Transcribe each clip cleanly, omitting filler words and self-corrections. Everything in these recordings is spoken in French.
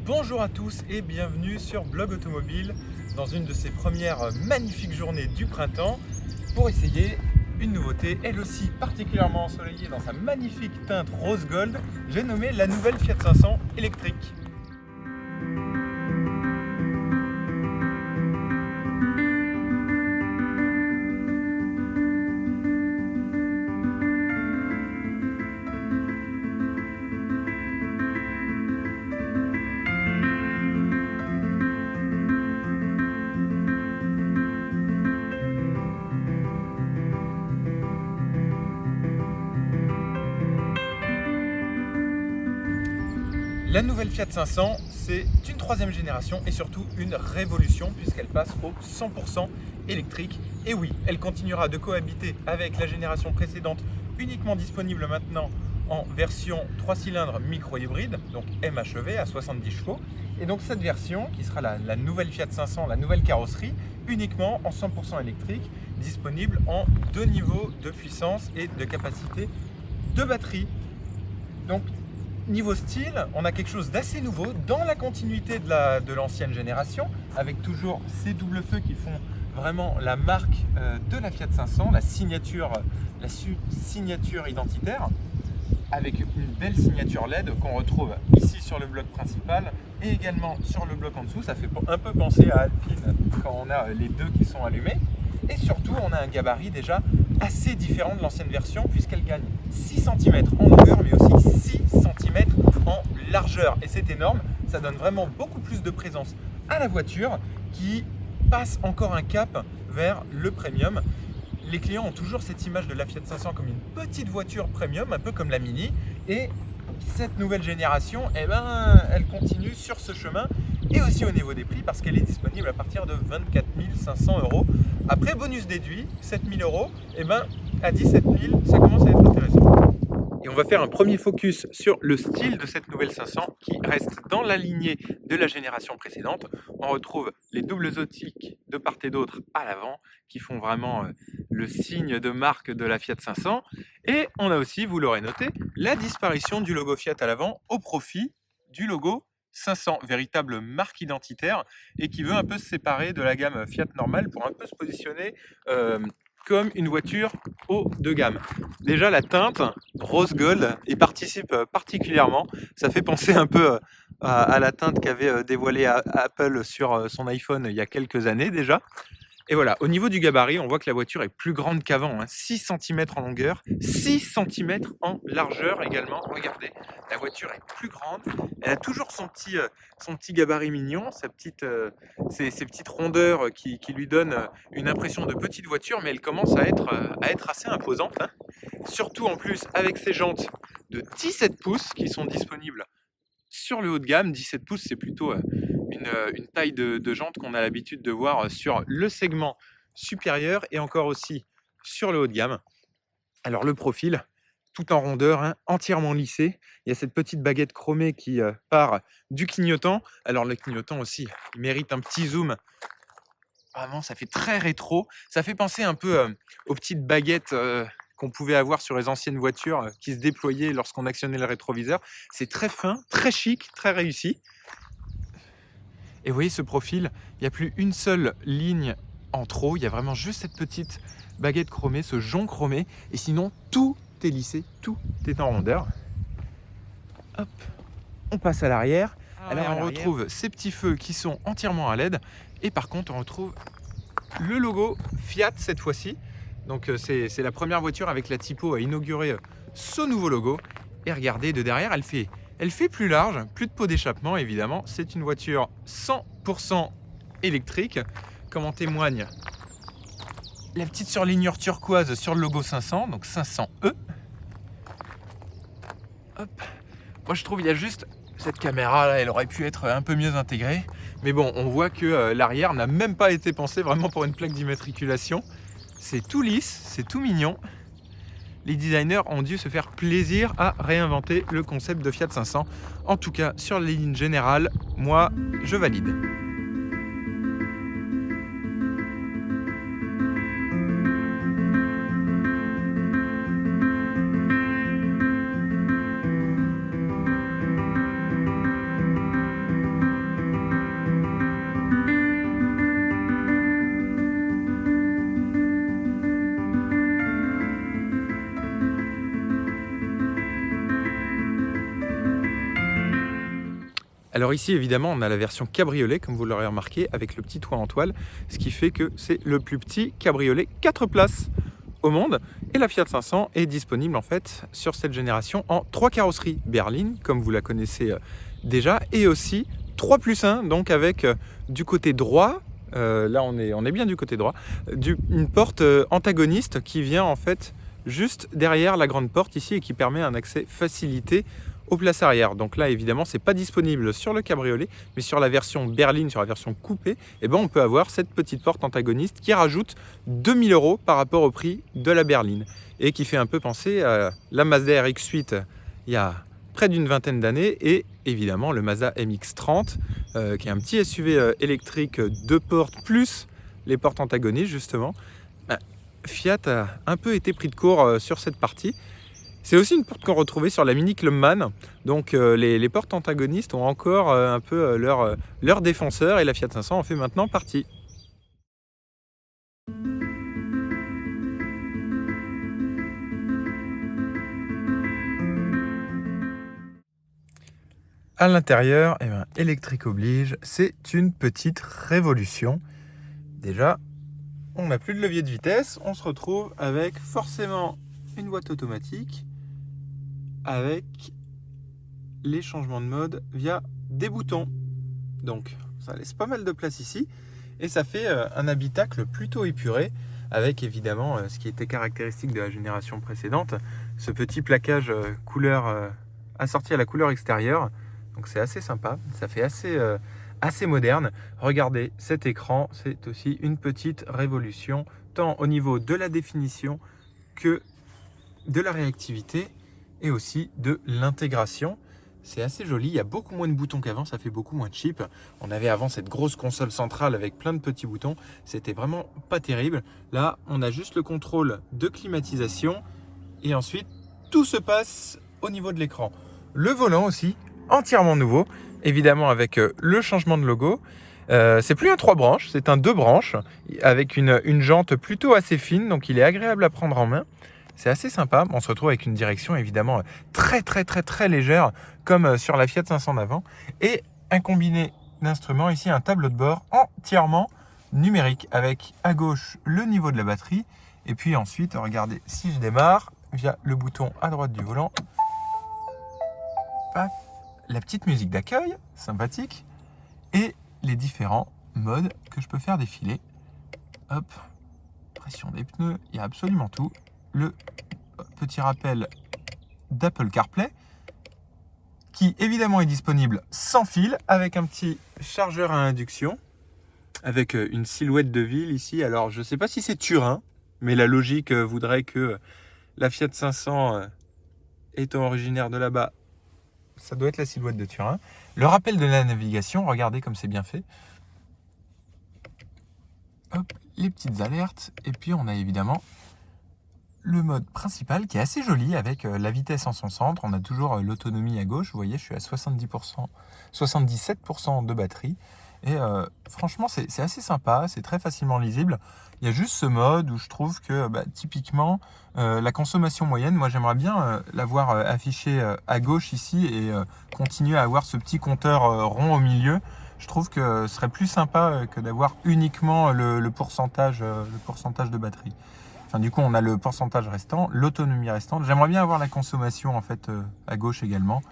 Bonjour à tous et bienvenue sur Blog Automobile dans une de ces premières magnifiques journées du printemps pour essayer une nouveauté, elle aussi particulièrement ensoleillée dans sa magnifique teinte rose gold. J'ai nommé la nouvelle Fiat 500 électrique. La nouvelle Fiat 500, c'est une troisième génération et surtout une révolution puisqu'elle passe au 100% électrique. Et oui, elle continuera de cohabiter avec la génération précédente, uniquement disponible maintenant en version 3 cylindres micro-hybride, donc MHEV à 70 chevaux. Et donc cette version, qui sera la nouvelle Fiat 500, la nouvelle carrosserie, uniquement en 100% électrique, disponible en 2 niveaux de puissance et de capacité de batterie. Donc, niveau style, on a quelque chose d'assez nouveau dans la continuité de l'ancienne génération, avec toujours ces doubles feux qui font vraiment la marque de la Fiat 500, la signature identitaire, avec une belle signature LED qu'on retrouve ici sur le bloc principal et également sur le bloc en dessous. Ça fait un peu penser à Alpine quand on a les deux qui sont allumés. Et surtout, on a un gabarit déjà assez différent de l'ancienne version puisqu'elle gagne 6 cm en longueur mais aussi 6 cm en largeur. Et c'est énorme, ça donne vraiment beaucoup plus de présence à la voiture qui passe encore un cap vers le premium. Les clients ont toujours cette image de la Fiat 500 comme une petite voiture premium, un peu comme la Mini. Et cette nouvelle génération, elle continue sur ce chemin et aussi au niveau des prix parce qu'elle est disponible à partir de 24 500 €. Après bonus déduit, 7 000 €, à 17 000, ça commence à être intéressant. Et on va faire un premier focus sur le style de cette nouvelle 500 qui reste dans la lignée de la génération précédente. On retrouve les doubles optiques de part et d'autre à l'avant qui font vraiment le signe de marque de la Fiat 500. Et on a aussi, vous l'aurez noté, la disparition du logo Fiat à l'avant au profit du logo 500, véritable marque identitaire et qui veut un peu se séparer de la gamme Fiat normale pour un peu se positionner comme une voiture haut de gamme. Déjà la teinte rose gold y participe particulièrement. Ça fait penser un peu à la teinte qu'avait dévoilée Apple sur son iPhone il y a quelques années déjà. Et voilà, au niveau du gabarit, on voit que la voiture est plus grande qu'avant, 6 cm en longueur, 6 cm en largeur également. Regardez, la voiture est plus grande. Elle a toujours son petit gabarit mignon, ses petites rondeurs qui lui donnent une impression de petite voiture, mais elle commence à être assez imposante. Surtout en plus avec ses jantes de 17 pouces qui sont disponibles sur le haut de gamme. 17 pouces, c'est plutôt une taille de jante qu'on a l'habitude de voir sur le segment supérieur et encore aussi sur le haut de gamme. Alors le profil, tout en rondeur, entièrement lissé. Il y a cette petite baguette chromée qui part du clignotant. Alors le clignotant aussi, il mérite un petit zoom. Vraiment, ça fait très rétro. Ça fait penser un peu aux petites baguettes qu'on pouvait avoir sur les anciennes voitures qui se déployaient lorsqu'on actionnait le rétroviseur. C'est très fin, très chic, très réussi. Et vous voyez ce profil, il n'y a plus une seule ligne en trop, il y a vraiment juste cette petite baguette chromée, ce jonc chromé, et sinon tout est lissé, tout est en rondeur. Hop, on passe à l'arrière. Alors on retrouve ces petits feux qui sont entièrement à LED, et par contre on retrouve le logo Fiat cette fois-ci. Donc c'est la première voiture avec la typo à inaugurer ce nouveau logo. Et regardez, de derrière, elle fait plus large, plus de pot d'échappement évidemment. C'est une voiture 100% électrique, comme en témoigne la petite surlignure turquoise sur le logo 500, donc 500E. Hop. Moi je trouve il y a juste cette caméra là, elle aurait pu être un peu mieux intégrée. Mais bon, on voit que l'arrière n'a même pas été pensé vraiment pour une plaque d'immatriculation. C'est tout lisse, c'est tout mignon. Les designers ont dû se faire plaisir à réinventer le concept de Fiat 500. En tout cas, sur les lignes générales, moi, je valide. Alors ici, évidemment, on a la version cabriolet, comme vous l'aurez remarqué, avec le petit toit en toile, ce qui fait que c'est le plus petit cabriolet 4 places au monde. Et la Fiat 500 est disponible en fait sur cette génération en 3 carrosseries berlines, comme vous la connaissez déjà, et aussi 3+1, donc avec du côté droit, là on est bien du côté droit, une porte antagoniste qui vient en fait juste derrière la grande porte ici et qui permet un accès facilité aux places arrière. Donc là évidemment c'est pas disponible sur le cabriolet, mais sur la version berline, sur la version coupée, eh ben, on peut avoir cette petite porte antagoniste qui rajoute 2000 € par rapport au prix de la berline et qui fait un peu penser à la Mazda RX-8 il y a près d'une vingtaine d'années et évidemment le Mazda MX-30 qui est un petit SUV électrique 2 portes plus les portes antagonistes justement. Fiat a un peu été pris de court sur cette partie. C'est aussi une porte qu'on retrouvait sur la Mini Clubman, donc les portes antagonistes ont encore un peu leur défenseur et la Fiat 500 en fait maintenant partie. À l'intérieur, eh ben, électrique oblige, c'est une petite révolution. Déjà, on n'a plus de levier de vitesse, on se retrouve avec forcément une boîte automatique avec les changements de mode via des boutons. Donc ça laisse pas mal de place ici et ça fait un habitacle plutôt épuré avec évidemment ce qui était caractéristique de la génération précédente, ce petit plaquage couleur assorti à la couleur extérieure. Donc c'est assez sympa, ça fait assez moderne. Regardez cet écran, c'est aussi une petite révolution tant au niveau de la définition que de la réactivité et aussi de l'intégration. C'est assez joli, il y a beaucoup moins de boutons qu'avant, ça fait beaucoup moins cheap. On avait avant cette grosse console centrale avec plein de petits boutons, c'était vraiment pas terrible. Là, on a juste le contrôle de climatisation et ensuite tout se passe au niveau de l'écran. Le volant aussi, entièrement nouveau, évidemment avec le changement de logo. C'est plus un 3 branches, c'est un 2 branches avec une jante plutôt assez fine, donc il est agréable à prendre en main. C'est assez sympa. On se retrouve avec une direction évidemment très légère comme sur la Fiat 500 d'avant et un combiné d'instruments ici, un tableau de bord entièrement numérique avec à gauche le niveau de la batterie et puis ensuite regardez, si je démarre via le bouton à droite du volant, paf, la petite musique d'accueil sympathique et les différents modes que je peux faire défiler. Hop, pression des pneus, il y a absolument tout. Le petit rappel d'Apple CarPlay qui évidemment est disponible sans fil avec un petit chargeur à induction avec une silhouette de ville ici. Alors je ne sais pas si c'est Turin, mais la logique voudrait que la Fiat 500 étant originaire de là-bas, ça doit être la silhouette de Turin. Le rappel de la navigation, regardez comme c'est bien fait. Hop, les petites alertes et puis on a évidemment le mode principal qui est assez joli avec la vitesse en son centre. On a toujours l'autonomie à gauche. Vous voyez, je suis à 70%, 77% de batterie. Et franchement, c'est assez sympa. C'est très facilement lisible. Il y a juste ce mode où je trouve que typiquement, la consommation moyenne, moi j'aimerais bien l'avoir affichée à gauche ici et continuer à avoir ce petit compteur rond au milieu. Je trouve que ce serait plus sympa que d'avoir uniquement le pourcentage de batterie. Enfin, du coup, on a le pourcentage restant, l'autonomie restante. J'aimerais bien avoir la consommation en fait à gauche également.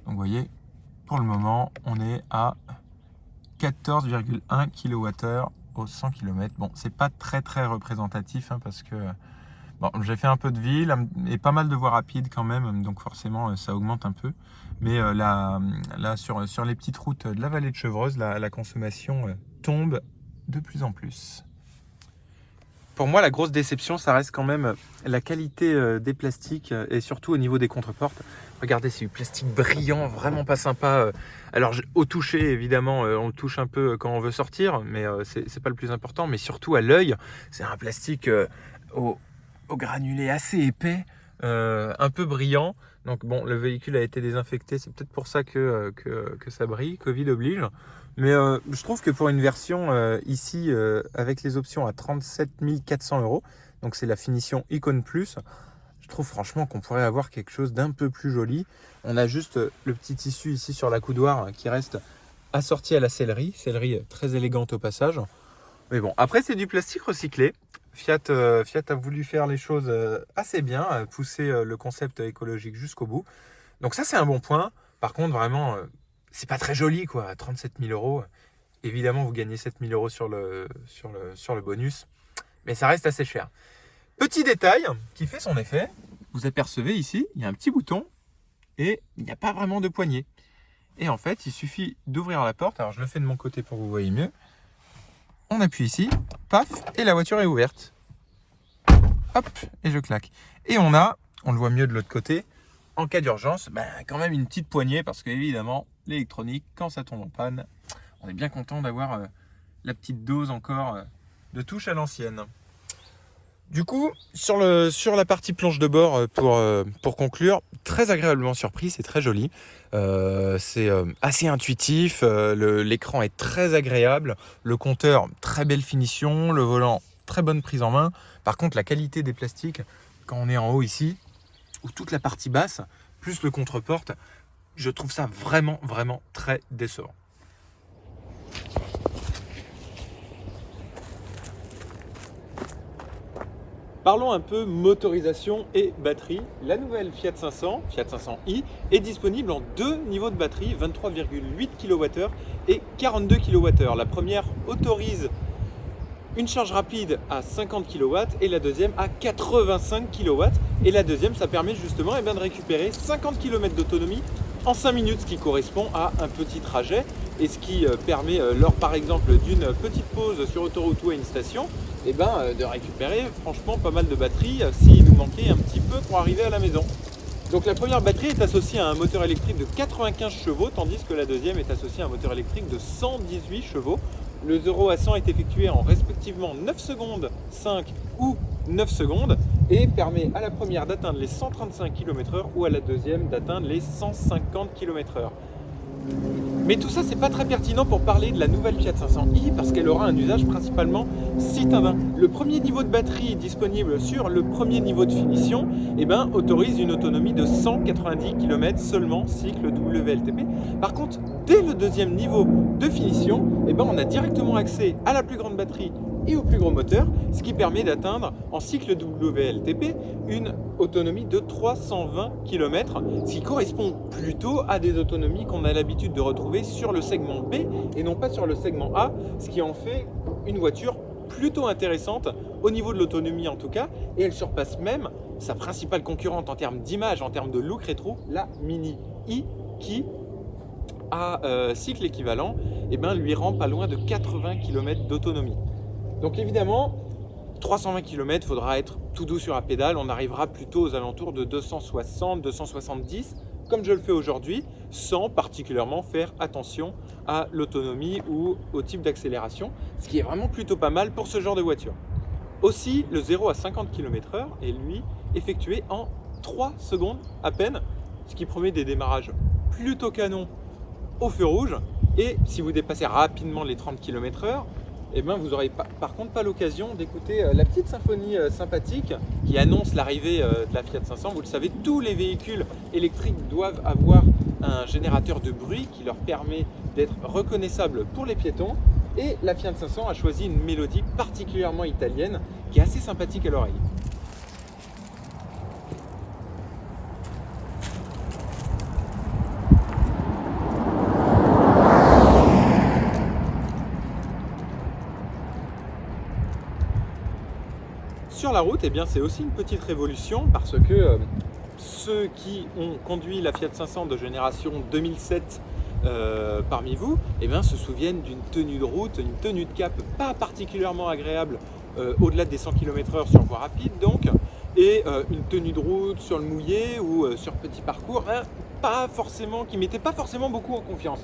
Donc, vous voyez, pour le moment, on est à 14,1 kWh au 100 km. Bon, c'est pas très représentatif parce que bon, j'ai fait un peu de ville et pas mal de voies rapides quand même, donc forcément ça augmente un peu. Mais là sur les petites routes de la vallée de Chevreuse, la consommation tombe de plus en plus. Pour moi, la grosse déception, ça reste quand même la qualité des plastiques et surtout au niveau des contreportes. Regardez, c'est du plastique brillant, vraiment pas sympa. Alors, au toucher, évidemment, on le touche un peu quand on veut sortir, mais c'est pas le plus important. Mais surtout à l'œil, c'est un plastique au granulé assez épais, un peu brillant. Donc bon, le véhicule a été désinfecté, c'est peut-être pour ça que ça brille, Covid oblige. Mais je trouve que pour une version ici, avec les options à 37 400 €, donc c'est la finition Icon Plus, je trouve franchement qu'on pourrait avoir quelque chose d'un peu plus joli. On a juste le petit tissu ici sur la coudoir qui reste assorti à la sellerie très élégante au passage. Mais bon, après c'est du plastique recyclé. Fiat a voulu faire les choses assez bien, pousser le concept écologique jusqu'au bout. Donc ça c'est un bon point. Par contre vraiment, c'est pas très joli quoi, 37 000 euros. Évidemment vous gagnez 7 000 euros sur le bonus, mais ça reste assez cher. Petit détail qui fait son effet, vous apercevez ici, il y a un petit bouton et il n'y a pas vraiment de poignée. Et en fait, il suffit d'ouvrir la porte. Alors je le fais de mon côté pour que vous voyez mieux. On appuie ici, paf, et la voiture est ouverte. Hop, et je claque. Et on le voit mieux de l'autre côté, en cas d'urgence, quand même une petite poignée parce qu'évidemment, l'électronique, quand ça tombe en panne, on est bien content d'avoir la petite dose encore de touche à l'ancienne. Du coup, sur la partie planche de bord, pour conclure, très agréablement surpris, c'est très joli. C'est assez intuitif, l'écran est très agréable, le compteur, très belle finition, le volant, très bonne prise en main. Par contre, la qualité des plastiques, quand on est en haut ici, ou toute la partie basse, plus le contre-porte, je trouve ça vraiment, vraiment très décevant. Parlons un peu motorisation et batterie. La nouvelle Fiat 500i, est disponible en deux niveaux de batterie, 23,8 kWh et 42 kWh. La première autorise une charge rapide à 50 kW et la deuxième à 85 kW. Et la deuxième, ça permet justement de récupérer 50 km d'autonomie en 5 minutes, ce qui correspond à un petit trajet et ce qui permet, lors par exemple d'une petite pause sur autoroute ou à une station, de récupérer franchement pas mal de batterie s'il nous manquait un petit peu pour arriver à la maison. Donc la première batterie est associée à un moteur électrique de 95 chevaux, tandis que la deuxième est associée à un moteur électrique de 118 chevaux. Le 0 à 100 est effectué en respectivement 9 secondes, 5 ou 9 secondes et permet à la première d'atteindre les 135 km/h ou à la deuxième d'atteindre les 150 km/h. Mais tout ça, c'est pas très pertinent pour parler de la nouvelle Fiat 500i parce qu'elle aura un usage principalement citadin. Le premier niveau de batterie disponible sur le premier niveau de finition autorise une autonomie de 190 km seulement cycle WLTP. Par contre, dès le deuxième niveau de finition, on a directement accès à la plus grande batterie et au plus gros moteur, ce qui permet d'atteindre en cycle WLTP une autonomie de 320 km, ce qui correspond plutôt à des autonomies qu'on a l'habitude de retrouver sur le segment B et non pas sur le segment A, ce qui en fait une voiture plutôt intéressante au niveau de l'autonomie en tout cas, et elle surpasse même sa principale concurrente en termes d'image, en termes de look rétro, la Mini i, qui à cycle équivalent lui rend pas loin de 80 km d'autonomie. Donc évidemment, 320 km, il faudra être tout doux sur la pédale, on arrivera plutôt aux alentours de 260-270 comme je le fais aujourd'hui, sans particulièrement faire attention à l'autonomie ou au type d'accélération, ce qui est vraiment plutôt pas mal pour ce genre de voiture. Aussi, le 0 à 50 km/h est lui effectué en 3 secondes à peine, ce qui promet des démarrages plutôt canons au feu rouge. Et si vous dépassez rapidement les 30 km/h, vous n'aurez par contre pas l'occasion d'écouter la petite symphonie sympathique qui annonce l'arrivée de la Fiat 500. Vous le savez, tous les véhicules électriques doivent avoir un générateur de bruit qui leur permet d'être reconnaissables pour les piétons. Et la Fiat 500 a choisi une mélodie particulièrement italienne qui est assez sympathique à l'oreille. Sur la route, c'est aussi une petite révolution parce que ceux qui ont conduit la Fiat 500 de génération 2007 parmi vous se souviennent d'une tenue de route, une tenue de cap pas particulièrement agréable au-delà des 100 km/h sur voie rapide donc, et une tenue de route sur le mouillé ou sur petit parcours qui mettait pas forcément beaucoup en confiance.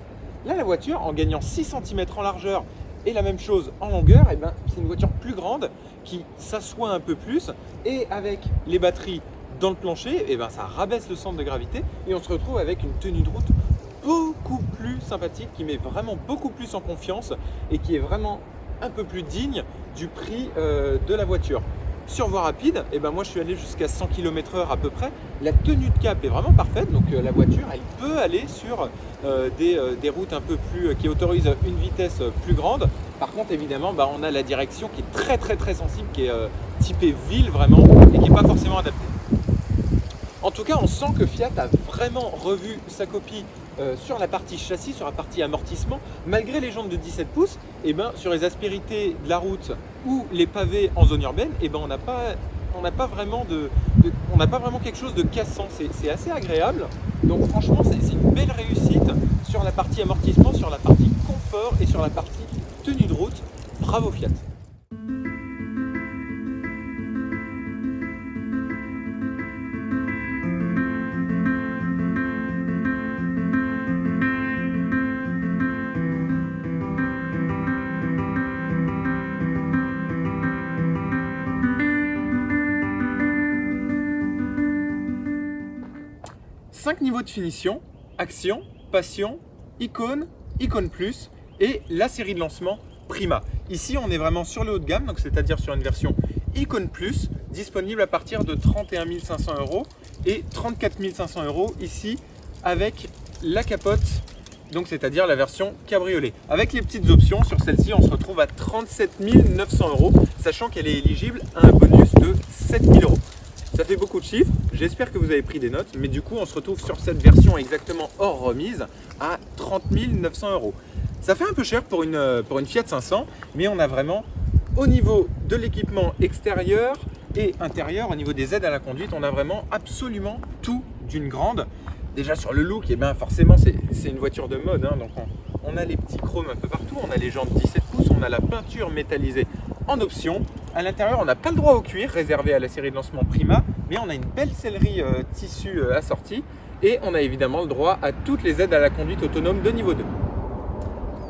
Là, la voiture, en gagnant 6 cm en largeur et la même chose en longueur, c'est une voiture plus grande qui s'assoit un peu plus, et avec les batteries dans le plancher, ça rabaisse le centre de gravité et on se retrouve avec une tenue de route beaucoup plus sympathique, qui met vraiment beaucoup plus en confiance et qui est vraiment un peu plus digne du prix de la voiture. Sur voie rapide, et ben moi je suis allé jusqu'à 100 km/h à peu près. La tenue de cap est vraiment parfaite, donc la voiture elle peut aller sur des routes un peu plus qui autorisent une vitesse plus grande. Par contre évidemment on a la direction qui est très sensible, qui est typée ville vraiment et qui n'est pas forcément adaptée. En tout cas on sent que Fiat a vraiment revu sa copie sur la partie châssis, sur la partie amortissement. Malgré les jantes de 17 pouces, sur les aspérités de la route ou les pavés en zone urbaine, on n'a pas vraiment quelque chose de cassant. C'est assez agréable. Donc franchement, c'est une belle réussite sur la partie amortissement, sur la partie confort et sur la partie tenue de route. Bravo Fiat! Cinq niveaux de finition: Action, Passion, Icône, Icône Plus et la série de lancement Prima. Ici, on est vraiment sur le haut de gamme, donc c'est-à-dire sur une version Icône Plus, disponible à partir de 31 500 € et 34 500 € ici avec la capote, donc c'est-à-dire la version cabriolet. Avec les petites options, sur celle-ci, on se retrouve à 37 900 €, sachant qu'elle est éligible à un bonus de 7 000 €. Ça fait beaucoup de chiffres, j'espère que vous avez pris des notes, mais du coup on se retrouve sur cette version exactement hors remise à 30 900 €. Ça fait un peu cher pour une Fiat 500, mais on a vraiment, au niveau de l'équipement extérieur et intérieur, au niveau des aides à la conduite, on a vraiment absolument tout d'une grande. Déjà sur le look, forcément c'est une voiture de mode, donc on a les petits chromes un peu partout, on a les jantes 17 pouces, on a la peinture métallisée en option. À l'intérieur, on n'a pas le droit au cuir réservé à la série de lancement Prima, mais on a une belle sellerie tissu assortie et on a évidemment le droit à toutes les aides à la conduite autonome de niveau 2.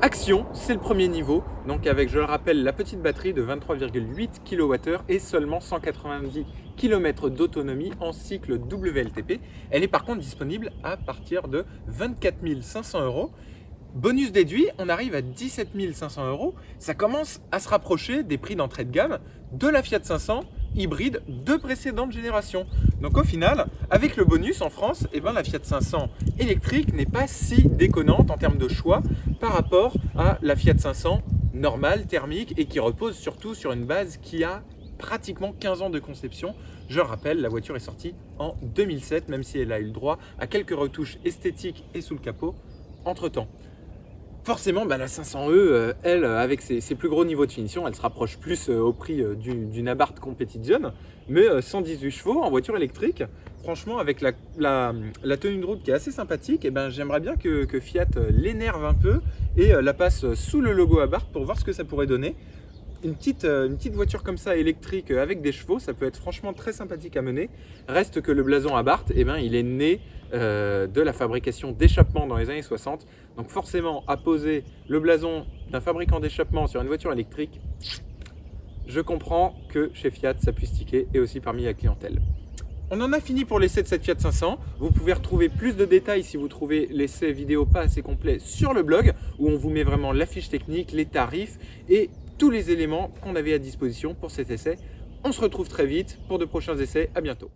Action, c'est le premier niveau, donc avec, je le rappelle, la petite batterie de 23,8 kWh et seulement 190 km d'autonomie en cycle WLTP. Elle est par contre disponible à partir de 24 500 €. Bonus déduit, on arrive à 17 500 €. Ça commence à se rapprocher des prix d'entrée de gamme de la Fiat 500 hybride de précédente génération. Donc au final, avec le bonus en France, la Fiat 500 électrique n'est pas si déconnante en termes de choix par rapport à la Fiat 500 normale, thermique et qui repose surtout sur une base qui a pratiquement 15 ans de conception. Je rappelle, la voiture est sortie en 2007, même si elle a eu le droit à quelques retouches esthétiques et sous le capot entre-temps. Forcément, la 500e, elle, avec ses plus gros niveaux de finition, elle se rapproche plus au prix d'une Abarth Competition, mais 118 chevaux en voiture électrique. Franchement, avec la tenue de route qui est assez sympathique, j'aimerais bien que Fiat l'énerve un peu et la passe sous le logo Abarth pour voir ce que ça pourrait donner. Une petite voiture comme ça électrique avec des chevaux, ça peut être franchement très sympathique à mener. Reste que le blason Abarth, il est né de la fabrication d'échappements dans les années 60. Donc forcément, à poser le blason d'un fabricant d'échappement sur une voiture électrique, je comprends que chez Fiat, ça puisse tiquer et aussi parmi la clientèle. On en a fini pour l'essai de cette Fiat 500. Vous pouvez retrouver plus de détails si vous trouvez l'essai vidéo pas assez complet sur le blog où on vous met vraiment la fiche technique, les tarifs et tous les éléments qu'on avait à disposition pour cet essai. On se retrouve très vite pour de prochains essais. À bientôt.